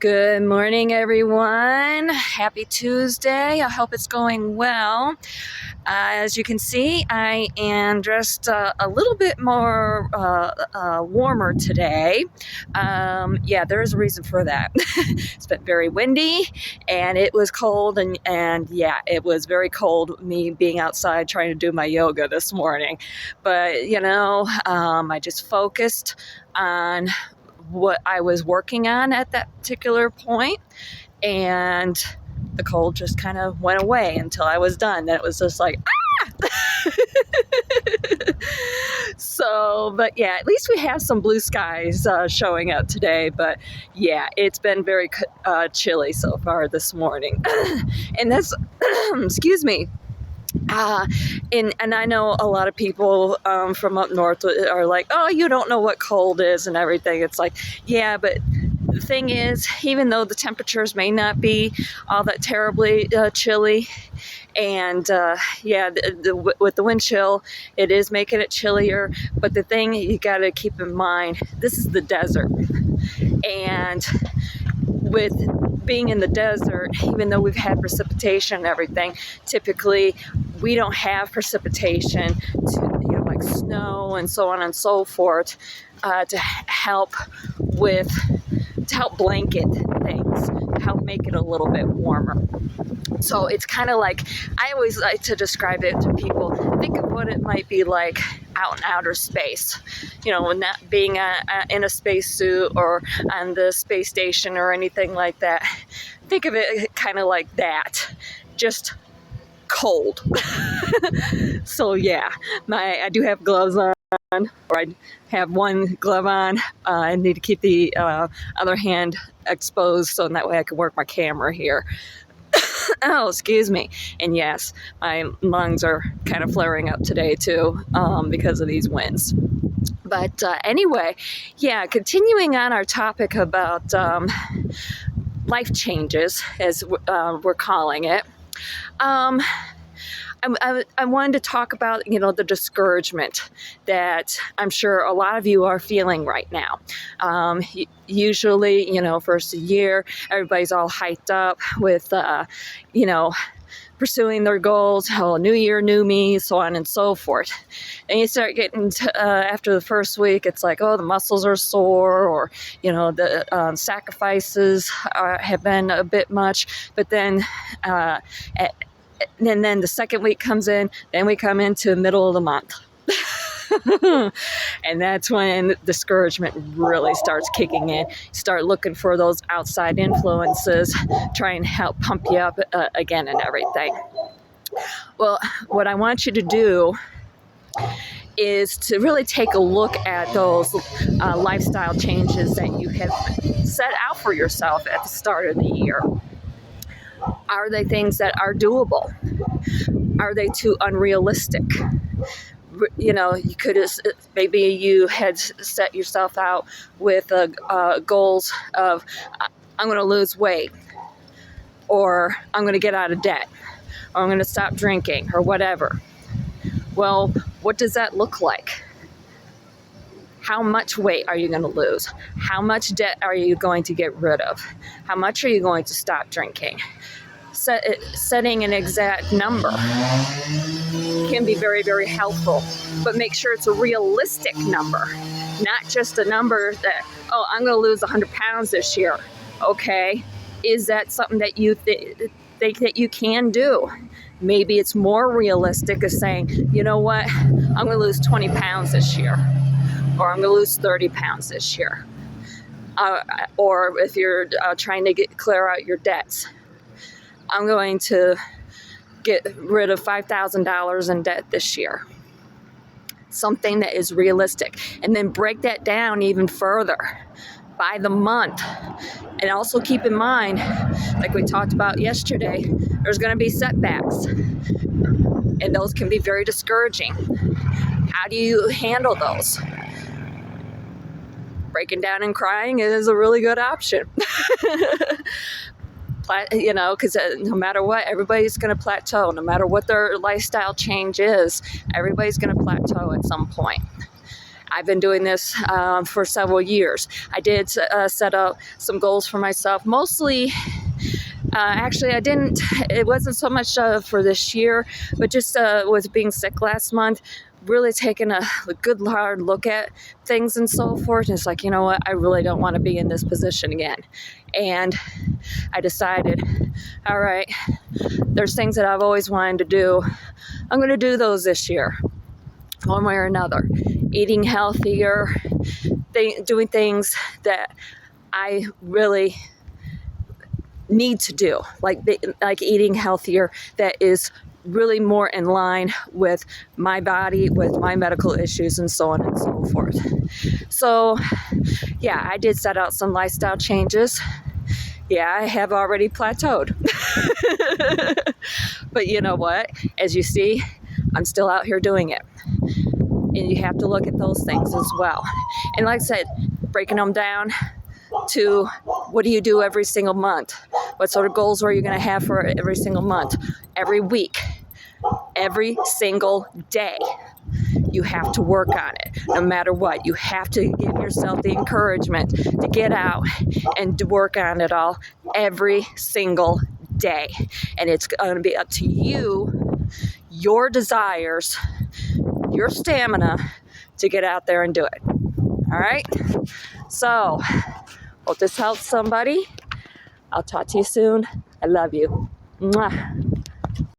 Good morning, everyone. Happy Tuesday. I hope it's going well. As you can see, I am dressed a little bit more warmer today. Yeah, there is a reason for that. It's been very windy and it was cold, and yeah, it was very cold, me being outside trying to do my yoga this morning. But, I just focused on what I was working on at that particular point, and the cold just kind of went away until I was done. Then it was just like, so, but yeah, at least we have some blue skies showing up today. But yeah, it's been very chilly so far this morning. And that's, excuse me. And I know a lot of people from up north are like, oh, you don't know what cold is and everything. It's like, yeah, but the thing is, even though the temperatures may not be all that terribly chilly, and with the wind chill, it is making it chillier. But the thing you got to keep in mind, this is the desert. And with being in the desert, even though we've had precipitation and everything, typically we don't have precipitation like snow and so on and so forth to help blanket things, to help make it a little bit warmer. So it's kind of like, I always like to describe it to people. Think of what it might be like out in outer space, not being in a spacesuit or on the space station or anything like that. Think of it kind of like that, just cold. So yeah, I do have gloves on, or I have one glove on. I need to keep the other hand exposed so that way I can work my camera here. Oh, excuse me. And yes, my lungs are kind of flaring up today too because of these winds. But anyway, yeah, continuing on our topic about life changes, as we're calling it. I wanted to talk about, the discouragement that I'm sure a lot of you are feeling right now. Usually, first of the year, everybody's all hyped up with, pursuing their goals, new year, new me, so on and so forth. And you start getting to, after the first week, it's like, oh, the muscles are sore, or, the sacrifices have been a bit much. But then, and then the second week comes in, then we come into the middle of the month. And that's when discouragement really starts kicking in. Start looking for those outside influences, try and help pump you up again and everything. Well, what I want you to do is to really take a look at those lifestyle changes that you have set out for yourself at the start of the year. Are they things that are doable? Are they too unrealistic? You could have, maybe you had set yourself out with goals of, I'm going to lose weight, or I'm going to get out of debt, or I'm going to stop drinking, or whatever. Well, what does that look like? How much weight are you going to lose? How much debt are you going to get rid of? How much are you going to stop drinking? Setting an exact number can be very, very helpful, but make sure it's a realistic number, not just a number that, oh, I'm going to lose 100 pounds this year. Okay, is that something that you think that you can do? Maybe it's more realistic as saying, you know what, I'm going to lose 20 pounds this year, or I'm going to lose 30 pounds this year. Or if you're trying to clear out your debts, I'm going to get rid of $5,000 in debt this year. Something that is realistic. And then break that down even further by the month. And also keep in mind, like we talked about yesterday, there's going to be setbacks. And those can be very discouraging. How do you handle those? Breaking down and crying is a really good option. Because no matter what, everybody's going to plateau. No matter what their lifestyle change is, everybody's going to plateau at some point. I've been doing this for several years. I did set up some goals for myself, mostly. Actually, it wasn't so much for this year, but just with being sick last month, really taking a good hard look at things and so forth. And it's like, you know what, I really don't want to be in this position again. And I decided, all right, there's things that I've always wanted to do. I'm going to do those this year, one way or another. Eating healthier, doing things that I really need to do, like eating healthier, that is really more in line with my body, with my medical issues, and so on and so forth. So yeah, I did set out some lifestyle changes. Yeah, I have already plateaued. But you know what? As you see, I'm still out here doing it. And you have to look at those things as well. And like I said, breaking them down to what do you do every single month? What sort of goals are you going to have for every single month, every week, every single day? You have to work on it no matter what. You have to give yourself the encouragement to get out and to work on it all every single day. And it's going to be up to you, your desires, your stamina to get out there and do it. All right? So, hope this helps somebody. I'll talk to you soon. I love you. Mwah.